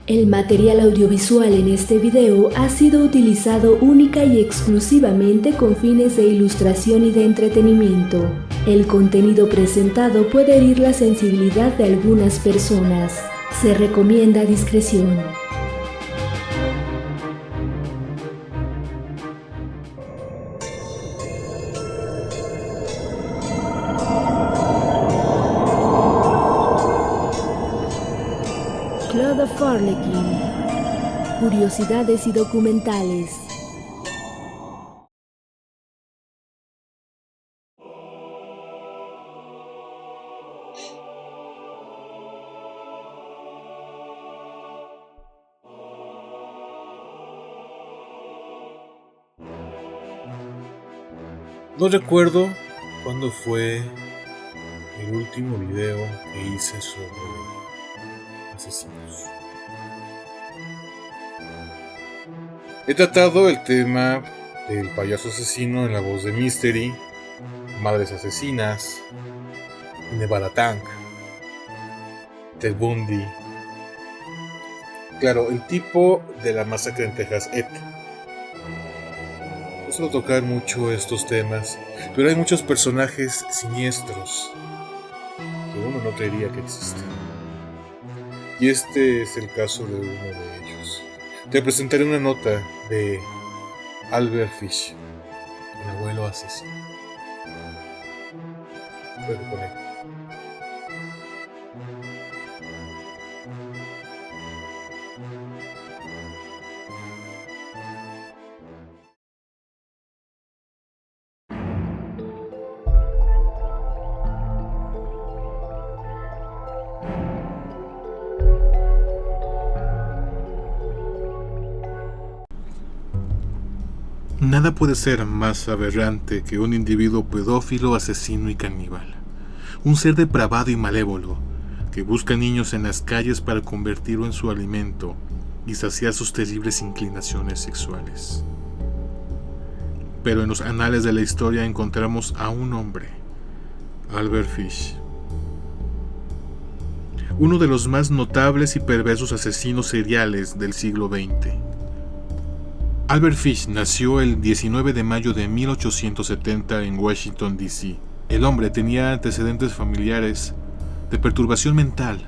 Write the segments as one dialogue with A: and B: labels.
A: El material audiovisual en este video ha sido utilizado única y exclusivamente con fines de ilustración y de entretenimiento. El contenido presentado puede herir la sensibilidad de algunas personas. Se recomienda discreción. Claude of Harlequin. Curiosidades y documentales.
B: No recuerdo cuándo fue el último video que hice sobre asesinos. He tratado el tema del payaso asesino en la voz de Mystery, Madres Asesinas, Nevada Tank, Ted Bundy. Claro, el tipo de la masacre en Texas, Ed. No suelo tocar mucho estos temas, pero hay muchos personajes siniestros que uno no creería que existen. Y este es el caso de uno de ellos. Te presentaré una nota de Albert Fish, el abuelo asesino. Puedes poner. Nada puede ser más aberrante que un individuo pedófilo, asesino y caníbal. Un ser depravado y malévolo que busca niños en las calles para convertirlo en su alimento y saciar sus terribles inclinaciones sexuales. Pero en los anales de la historia encontramos a un hombre, Albert Fish, uno de los más notables y perversos asesinos seriales del siglo XX. Albert Fish nació el 19 de mayo de 1870 en Washington, D.C. El hombre tenía antecedentes familiares de perturbación mental,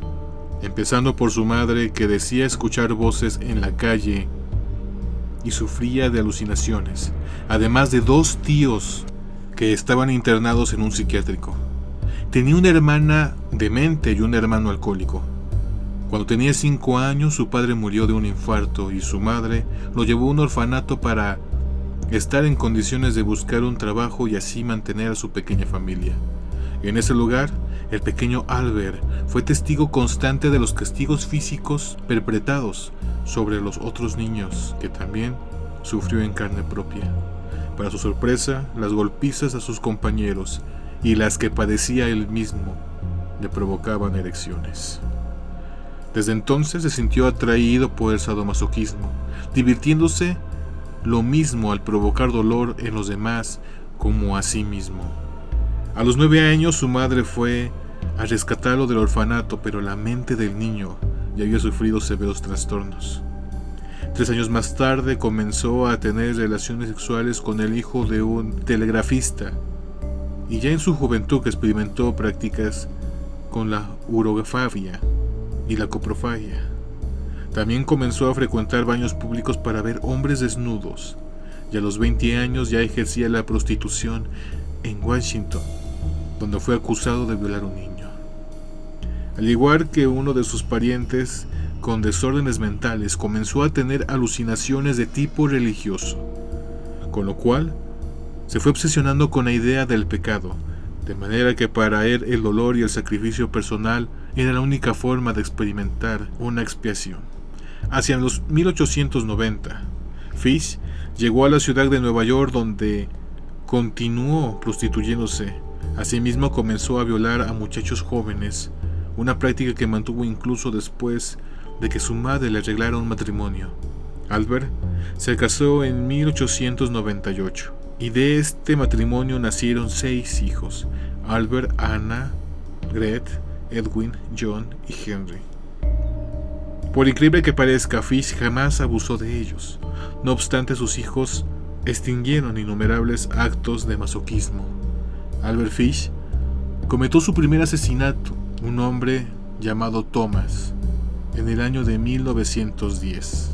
B: empezando por su madre, que decía escuchar voces en la calle y sufría de alucinaciones, además de 2 tíos que estaban internados en un psiquiátrico. Tenía una hermana demente y un hermano alcohólico. Cuando tenía 5 años, su padre murió de un infarto y su madre lo llevó a un orfanato para estar en condiciones de buscar un trabajo y así mantener a su pequeña familia. En ese lugar, el pequeño Albert fue testigo constante de los castigos físicos perpetrados sobre los otros niños, que también sufrió en carne propia. Para su sorpresa, las golpizas a sus compañeros y las que padecía él mismo le provocaban erecciones. Desde entonces se sintió atraído por el sadomasoquismo, divirtiéndose lo mismo al provocar dolor en los demás como a sí mismo. A los 9 años su madre fue a rescatarlo del orfanato, pero la mente del niño ya había sufrido severos trastornos. 3 años más tarde comenzó a tener relaciones sexuales con el hijo de un telegrafista, y ya en su juventud experimentó prácticas con la urofobia y la coprofagia. También comenzó a frecuentar baños públicos para ver hombres desnudos, y a los 20 años ya ejercía la prostitución en Washington, donde fue acusado de violar a un niño. Al igual que uno de sus parientes con desórdenes mentales, comenzó a tener alucinaciones de tipo religioso, con lo cual se fue obsesionando con la idea del pecado, de manera que para él el dolor y el sacrificio personal era la única forma de experimentar una expiación. Hacia los 1890, Fish llegó a la ciudad de Nueva York, donde continuó prostituyéndose. Asimismo comenzó a violar a muchachos jóvenes, una práctica que mantuvo incluso después de que su madre le arreglara un matrimonio. Albert se casó en 1898 y de este matrimonio nacieron 6 hijos: Albert, Anna, Grete, Edwin, John y Henry. Por increíble que parezca, Fish jamás abusó de ellos. No obstante, sus hijos extinguieron innumerables actos de masoquismo. Albert Fish cometió su primer asesinato, un hombre llamado Thomas, en el año de 1910.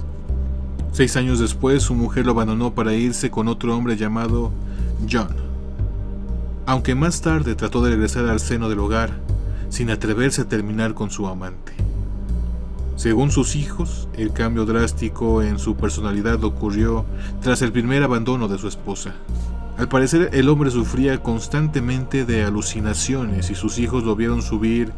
B: 6 años después, su mujer lo abandonó para irse con otro hombre llamado John, aunque más tarde trató de regresar al seno del hogar, sin atreverse a terminar con su amante. Según sus hijos, el cambio drástico en su personalidad ocurrió tras el primer abandono de su esposa. Al parecer, el hombre sufría constantemente de alucinaciones y sus hijos lo vieron subir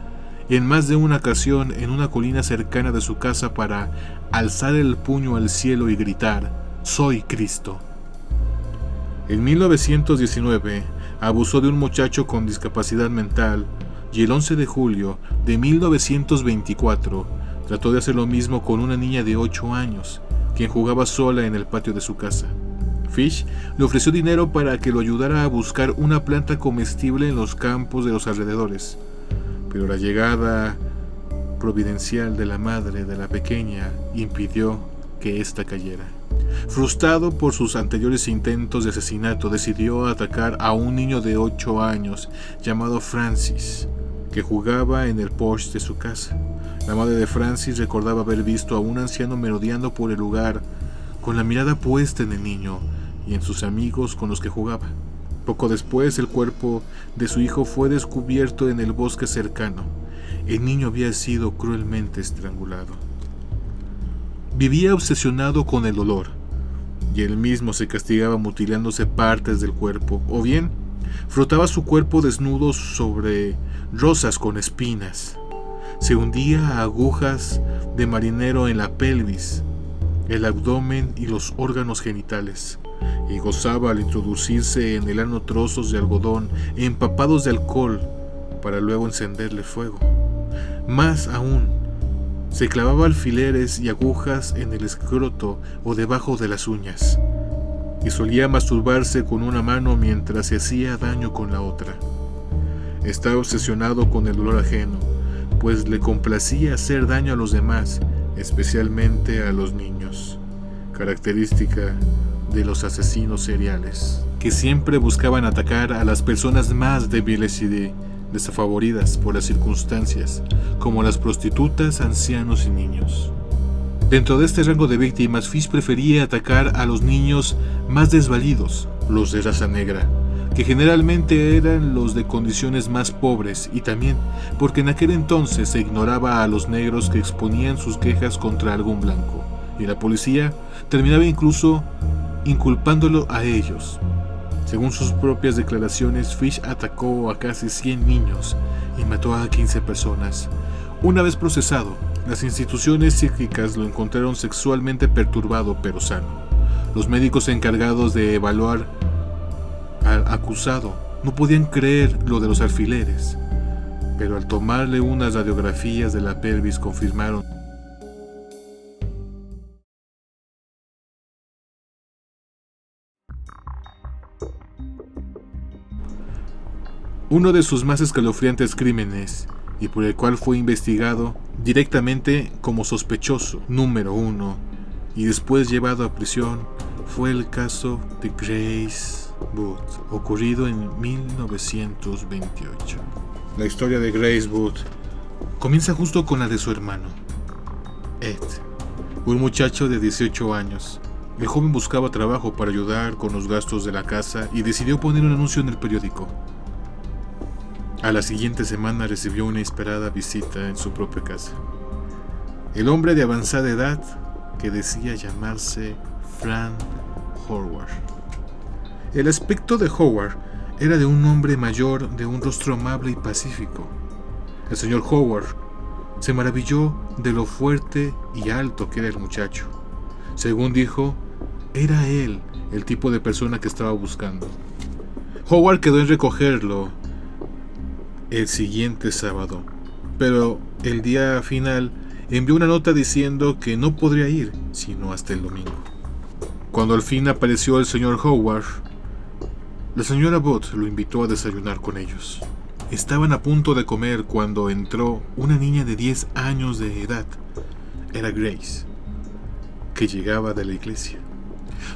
B: en más de una ocasión en una colina cercana de su casa para alzar el puño al cielo y gritar: «Soy Cristo». En 1919 abusó de un muchacho con discapacidad mental y el 11 de julio de 1924 trató de hacer lo mismo con una niña de 8 años, quien jugaba sola en el patio de su casa. Fish le ofreció dinero para que lo ayudara a buscar una planta comestible en los campos de los alrededores, pero la llegada providencial de la madre de la pequeña impidió que ésta cayera. Frustrado por sus anteriores intentos de asesinato, decidió atacar a un niño de 8 años llamado Francis, que jugaba en el porche de su casa. La madre de Francis recordaba haber visto a un anciano merodeando por el lugar, con la mirada puesta en el niño y en sus amigos con los que jugaba. Poco después, el cuerpo de su hijo fue descubierto en el bosque cercano. El niño había sido cruelmente estrangulado. Vivía obsesionado con el dolor, y él mismo se castigaba mutilándose partes del cuerpo, o bien frotaba su cuerpo desnudo sobre rosas con espinas. Se hundía agujas de marinero en la pelvis, el abdomen y los órganos genitales, y gozaba al introducirse en el ano trozos de algodón empapados de alcohol para luego encenderle fuego. Más aún, se clavaba alfileres y agujas en el escroto o debajo de las uñas, y solía masturbarse con una mano mientras se hacía daño con la otra. Estaba obsesionado con el dolor ajeno, pues le complacía hacer daño a los demás, especialmente a los niños, característica de los asesinos seriales, que siempre buscaban atacar a las personas más débiles y desfavoridas por las circunstancias, como las prostitutas, ancianos y niños. Dentro de este rango de víctimas, Fish prefería atacar a los niños más desvalidos, los de raza negra, que generalmente eran los de condiciones más pobres, y también porque en aquel entonces se ignoraba a los negros que exponían sus quejas contra algún blanco, y la policía terminaba incluso inculpándolo a ellos. Según sus propias declaraciones, Fish atacó a casi 100 niños y mató a 15 personas. Una vez procesado, las instituciones psíquicas lo encontraron sexualmente perturbado pero sano. Los médicos encargados de evaluar al acusado no podían creer lo de los alfileres, pero al tomarle unas radiografías de la pelvis confirmaron uno de sus más escalofriantes crímenes, y por el cual fue investigado directamente como sospechoso número 1 y después llevado a prisión, fue el caso de Grace Booth, ocurrido en 1928. La historia de Grace Booth comienza justo con la de su hermano, Ed, un muchacho de 18 años. El joven buscaba trabajo para ayudar con los gastos de la casa y decidió poner un anuncio en el periódico. A la siguiente semana recibió una inesperada visita en su propia casa. El hombre de avanzada edad, que decía llamarse Frank Howard. El aspecto de Howard era de un hombre mayor, de un rostro amable y pacífico. El señor Howard se maravilló de lo fuerte y alto que era el muchacho. Según dijo, era él el tipo de persona que estaba buscando. Howard quedó en recogerlo el siguiente sábado, pero el día final envió una nota diciendo que no podría ir sino hasta el domingo. Cuando al fin apareció el señor Howard, la señora Booth lo invitó a desayunar con ellos. Estaban a punto de comer cuando entró una niña de 10 años de edad. era Grace, que llegaba de la iglesia.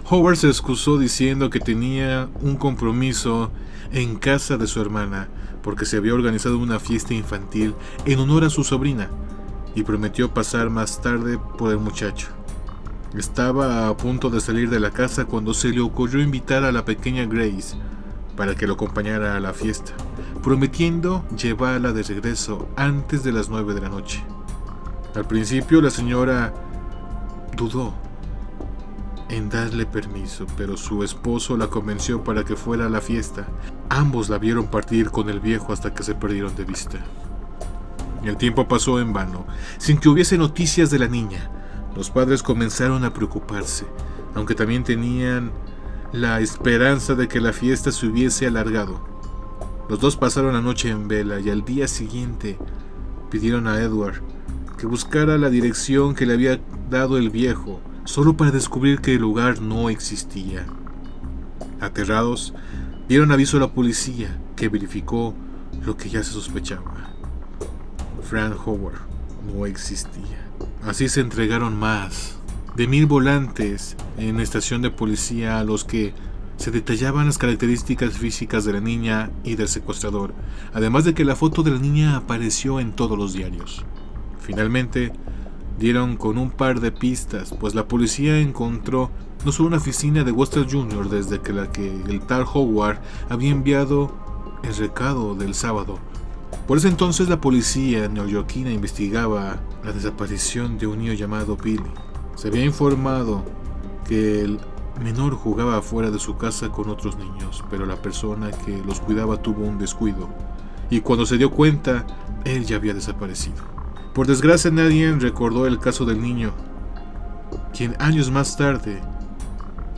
B: Howard se excusó diciendo que tenía un compromiso en casa de su hermana porque se había organizado una fiesta infantil en honor a su sobrina y prometió pasar más tarde por el muchacho. Estaba a punto de salir de la casa cuando se le ocurrió invitar a la pequeña Grace para que lo acompañara a la fiesta, prometiendo llevarla de regreso antes de las 9 de la noche. Al principio la señora dudó en darle permiso, pero su esposo la convenció para que fuera a la fiesta. Ambos la vieron partir con el viejo hasta que se perdieron de vista. El tiempo pasó en vano, sin que hubiese noticias de la niña. Los padres comenzaron a preocuparse, aunque también tenían la esperanza de que la fiesta se hubiese alargado. Los dos pasaron la noche en vela y al día siguiente pidieron a Edward que buscara la dirección que le había dado el viejo, solo para descubrir que el lugar no existía. Aterrados, dieron aviso a la policía, que verificó lo que ya se sospechaba. Frank Howard no existía. Así se entregaron más de 1000 volantes en la estación de policía a los que se detallaban las características físicas de la niña y del secuestrador, además de que la foto de la niña apareció en todos los diarios. Finalmente, dieron con un par de pistas, pues la policía encontró no solo una oficina de Webster Jr. desde que el tal Howard había enviado el recado del sábado. Por ese entonces la policía neoyorquina investigaba la desaparición de un niño llamado Billy. Se había informado que el menor jugaba afuera de su casa con otros niños, pero la persona que los cuidaba tuvo un descuido, y cuando se dio cuenta, él ya había desaparecido. Por desgracia, nadie recordó el caso del niño, quien años más tarde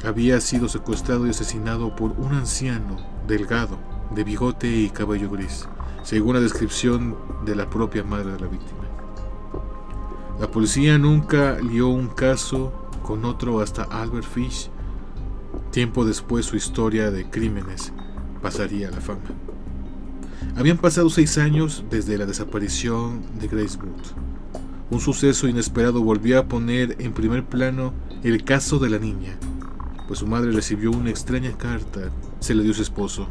B: había sido secuestrado y asesinado por un anciano delgado, de bigote y cabello gris, según la descripción de la propia madre de la víctima. La policía nunca lió un caso con otro hasta Albert Fish. Tiempo después su historia de crímenes pasaría a la fama. Habían pasado 6 años desde la desaparición de Grace Booth. Un suceso inesperado volvió a poner en primer plano el caso de la niña, pues su madre recibió una extraña carta, se la dio su esposo.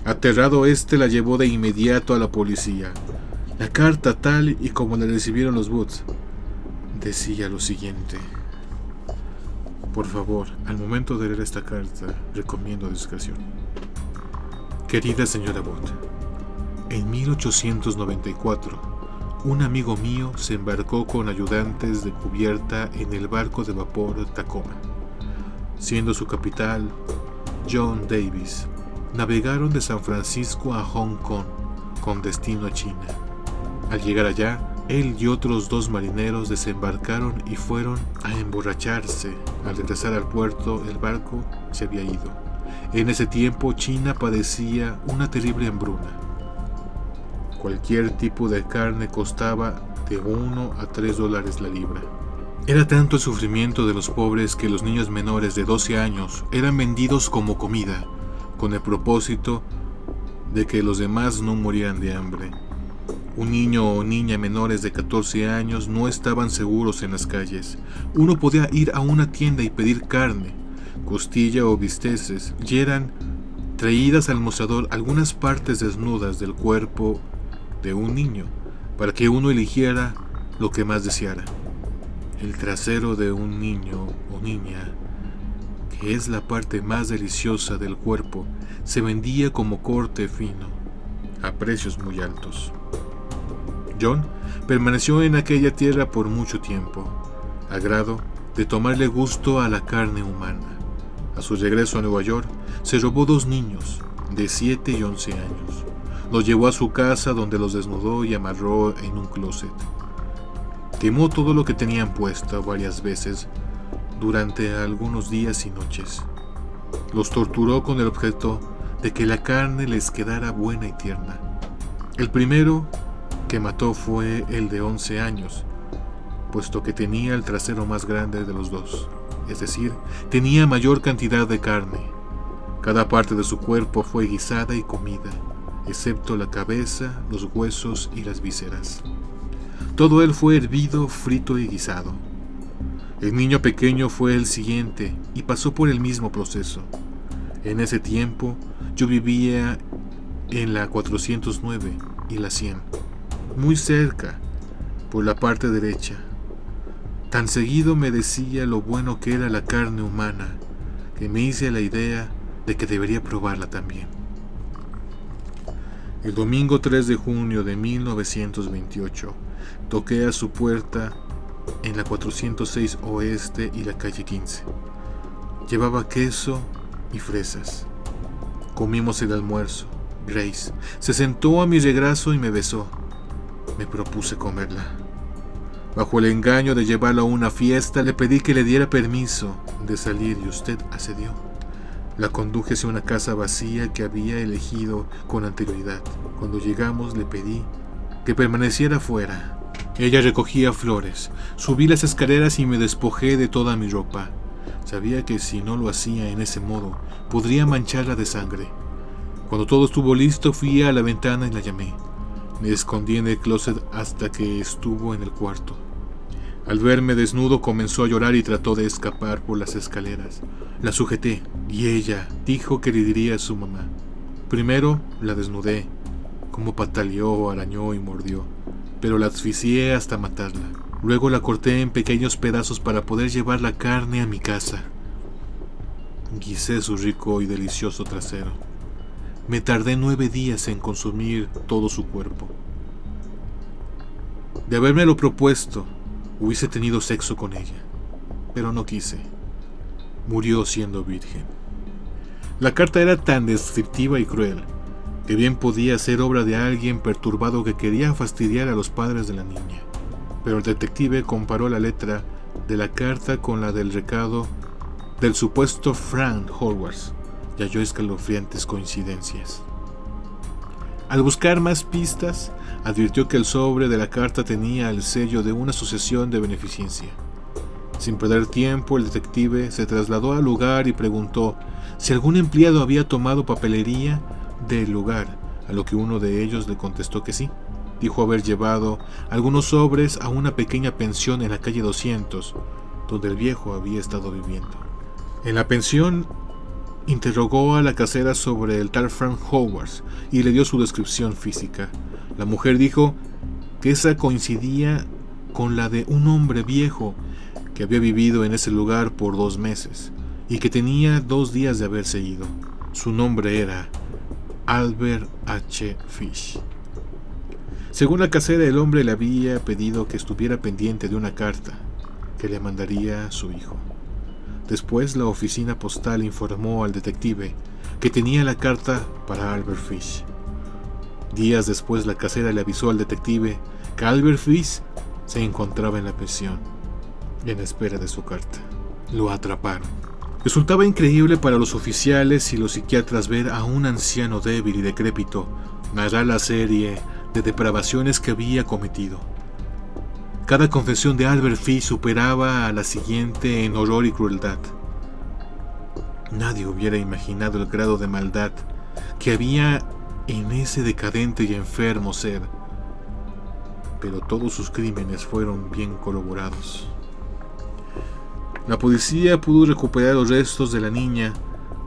B: Aterrado, la llevó de inmediato a la policía. La carta, tal y como la recibieron los Booth, decía lo siguiente: por favor, al momento de leer esta carta, recomiendo discreción. Querida señora Booth, en 1894, un amigo mío se embarcó con ayudantes de cubierta en el barco de vapor Tacoma, siendo su capital John Davis. Navegaron de San Francisco a Hong Kong con destino a China. Al llegar allá, él y otros 2 marineros desembarcaron y fueron a emborracharse. Al regresar al puerto, el barco se había ido. En ese tiempo, China padecía una terrible hambruna. Cualquier tipo de carne costaba de $1 a $3 la libra. Era tanto el sufrimiento de los pobres que los niños menores de 12 años eran vendidos como comida, con el propósito de que los demás no murieran de hambre. Un niño o niña menores de 14 años no estaban seguros en las calles. Uno podía ir a una tienda y pedir carne, costilla o bisteces, y eran traídas al mostrador algunas partes desnudas del cuerpo de un niño, para que uno eligiera lo que más deseara. El trasero de un niño o niña, que es la parte más deliciosa del cuerpo, se vendía como corte fino, a precios muy altos. John permaneció en aquella tierra por mucho tiempo, a grado de tomarle gusto a la carne humana. A su regreso a Nueva York, se robó 2 niños, de 7 y 11 años. Los llevó a su casa, donde los desnudó y amarró en un closet. Quemó todo lo que tenían puesto varias veces durante algunos días y noches. Los torturó con el objeto de que la carne les quedara buena y tierna. El primero que mató fue el de 11 años, puesto que tenía el trasero más grande de los 2, es decir, tenía mayor cantidad de carne. Cada parte de su cuerpo fue guisada y comida, excepto la cabeza, los huesos y las vísceras. Todo él fue hervido, frito y guisado. El niño pequeño fue el siguiente y pasó por el mismo proceso. En ese tiempo yo vivía en la 409 y la 100, muy cerca, por la parte derecha. Tan seguido me decía lo bueno que era la carne humana, que me hice la idea de que debería probarla también. El domingo 3 de junio de 1928, toqué a su puerta en la 406 Oeste y la calle 15. Llevaba queso y fresas. Comimos el almuerzo. Grace se sentó a mi regazo y me besó. Me propuse comerla. Bajo el engaño de llevarla a una fiesta, le pedí que le diera permiso de salir y usted accedió. La conduje hacia una casa vacía que había elegido con anterioridad. Cuando llegamos le pedí que permaneciera fuera. Ella recogía flores. Subí las escaleras y me despojé de toda mi ropa. Sabía que si no lo hacía en ese modo, podría mancharla de sangre. Cuando todo estuvo listo, fui a la ventana y la llamé. Me escondí en el closet hasta que estuvo en el cuarto. Al verme desnudo comenzó a llorar y trató de escapar por las escaleras. La sujeté y ella dijo que le diría a su mamá. Primero la desnudé, como pataleó, arañó y mordió, pero la asfixié hasta matarla. Luego la corté en pequeños pedazos para poder llevar la carne a mi casa. Guisé su rico y delicioso trasero. Me tardé 9 días en consumir todo su cuerpo. De habérmelo propuesto, hubiese tenido sexo con ella, pero no quise. Murió siendo virgen. La carta era tan descriptiva y cruel, que bien podía ser obra de alguien perturbado que quería fastidiar a los padres de la niña. Pero el detective comparó la letra de la carta con la del recado del supuesto Frank Hogwarts y halló escalofriantes coincidencias. Al buscar más pistas, advirtió que el sobre de la carta tenía el sello de una asociación de beneficencia. Sin perder tiempo, el detective se trasladó al lugar y preguntó si algún empleado había tomado papelería del lugar, a lo que uno de ellos le contestó que sí. Dijo haber llevado algunos sobres a una pequeña pensión en la calle 200, donde el viejo había estado viviendo. En la pensión interrogó a la casera sobre el tal Frank Hogwarts y le dio su descripción física. La mujer dijo que esa coincidía con la de un hombre viejo que había vivido en ese lugar por 2 meses y que tenía 2 días de haberse ido. Su nombre era Albert H. Fish. Según la casera, el hombre le había pedido que estuviera pendiente de una carta que le mandaría a su hijo. Después, la oficina postal informó al detective que tenía la carta para Albert Fish. Días después, la casera le avisó al detective que Albert Fish se encontraba en la pensión, en espera de su carta. Lo atraparon. Resultaba increíble para los oficiales y los psiquiatras ver a un anciano débil y decrépito narrar la serie de depravaciones que había cometido. Cada confesión de Albert Fish superaba a la siguiente en horror y crueldad. Nadie hubiera imaginado el grado de maldad que había en ese decadente y enfermo ser, pero todos sus crímenes fueron bien corroborados. La policía pudo recuperar los restos de la niña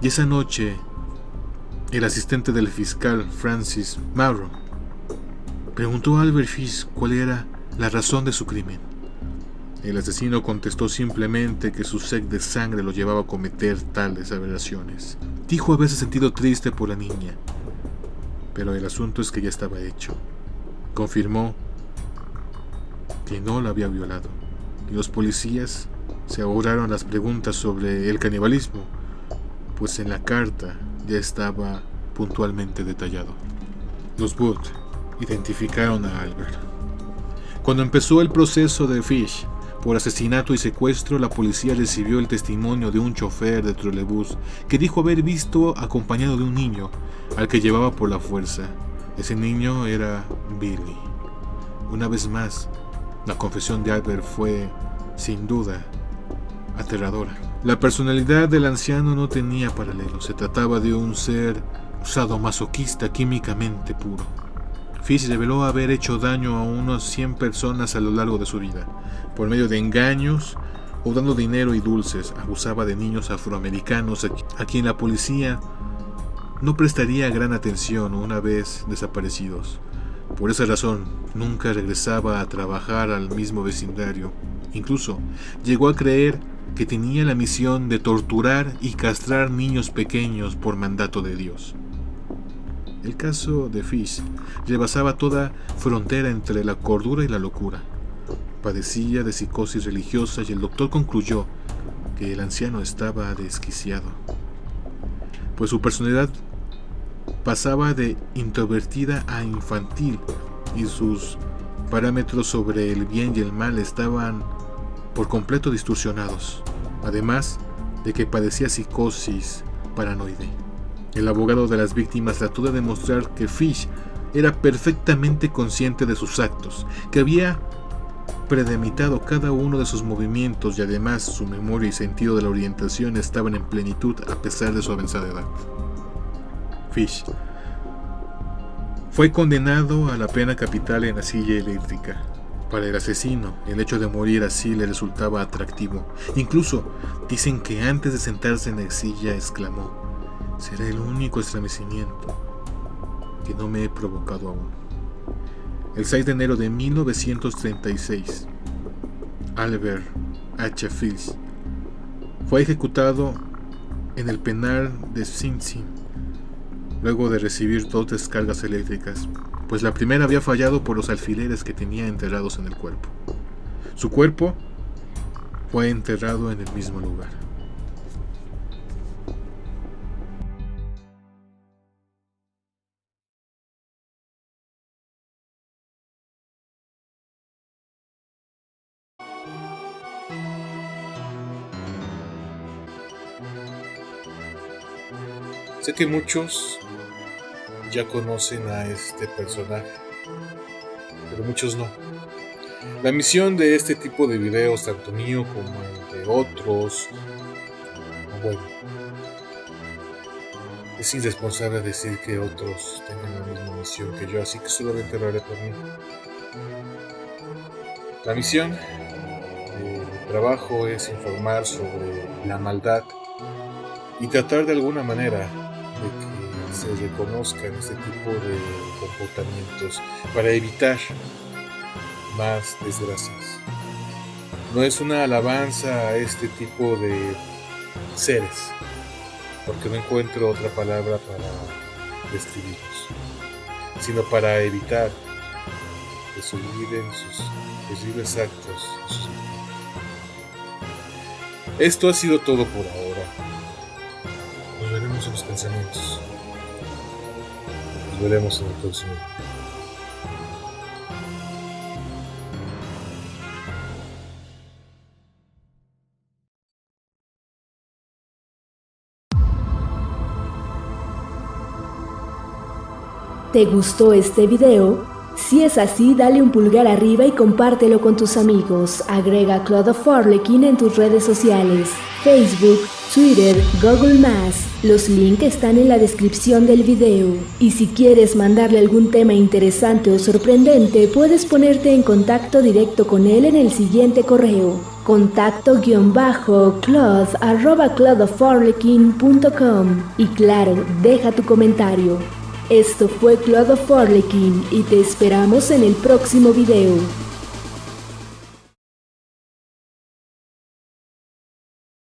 B: y esa noche el asistente del fiscal Francis Mauro preguntó a Albert Fish cuál era la razón de su crimen. El asesino contestó simplemente que su sed de sangre lo llevaba a cometer tales aberraciones. Dijo haberse sentido triste por la niña, pero el asunto es que ya estaba hecho. Confirmó que no la había violado, y los policías se ahorraron las preguntas sobre el canibalismo, pues en la carta ya estaba puntualmente detallado. Los Wood identificaron a Albert. Cuando empezó el proceso de Fish por asesinato y secuestro, la policía recibió el testimonio de un chofer de trolebús que dijo haber visto acompañado de un niño al que llevaba por la fuerza. Ese niño era Billy. Una vez más, la confesión de Albert fue, sin duda, aterradora. La personalidad del anciano no tenía paralelo. Se trataba de un ser sadomasoquista químicamente puro. Fish reveló haber hecho daño a unas 100 personas a lo largo de su vida. Por medio de engaños o dando dinero y dulces, abusaba de niños afroamericanos a quien la policía no prestaría gran atención una vez desaparecidos. Por esa razón, nunca regresaba a trabajar al mismo vecindario. Incluso llegó a creer que tenía la misión de torturar y castrar niños pequeños por mandato de Dios. El caso de Fish rebasaba toda frontera entre la cordura y la locura. Padecía de psicosis religiosa y el doctor concluyó que el anciano estaba desquiciado, pues su personalidad pasaba de introvertida a infantil y sus parámetros sobre el bien y el mal estaban por completo distorsionados, además de que padecía psicosis paranoide. El abogado de las víctimas trató de demostrar que Fish era perfectamente consciente de sus actos, que había premeditado cada uno de sus movimientos y además su memoria y sentido de la orientación estaban en plenitud a pesar de su avanzada edad. Fish fue condenado a la pena capital en la silla eléctrica. Para el asesino, el hecho de morir así le resultaba atractivo. Incluso dicen que antes de sentarse en la silla exclamó: «Será el único estremecimiento que no me he provocado aún». El 6 de enero de 1936, Albert H. Fish fue ejecutado en el penal de Sing Sing, luego de recibir 2 descargas eléctricas, pues la primera había fallado por los alfileres que tenía enterrados en el cuerpo. Su cuerpo fue enterrado en el mismo lugar. Sé que muchos ya conocen a este personaje, pero muchos no. La misión de este tipo de videos, tanto mío como el de otros, bueno, es irresponsable decir que otros tengan la misma misión que yo, así que solamente lo haré por mí. La misión de mi trabajo es informar sobre la maldad y tratar de alguna manera de que se reconozcan este tipo de comportamientos para evitar más desgracias. No es una alabanza a este tipo de seres, porque no encuentro otra palabra para describirlos, sino para evitar que se olviden sus terribles actos. Esto ha sido todo por ahora. Nos veremos en los pensamientos. Nos veremos en el próximo.
A: ¿Te gustó este video? Si es así, dale un pulgar arriba y compártelo con tus amigos. Agrega Cloud of Harlequin en tus redes sociales, Facebook, Twitter, Google+. Los links están en la descripción del video. Y si quieres mandarle algún tema interesante o sorprendente, puedes ponerte en contacto directo con él en el siguiente correo: contacto_cloud@cloudofharlequin.com. Y claro, deja tu comentario. Esto fue Cloud of Harlequin y te esperamos en el próximo video.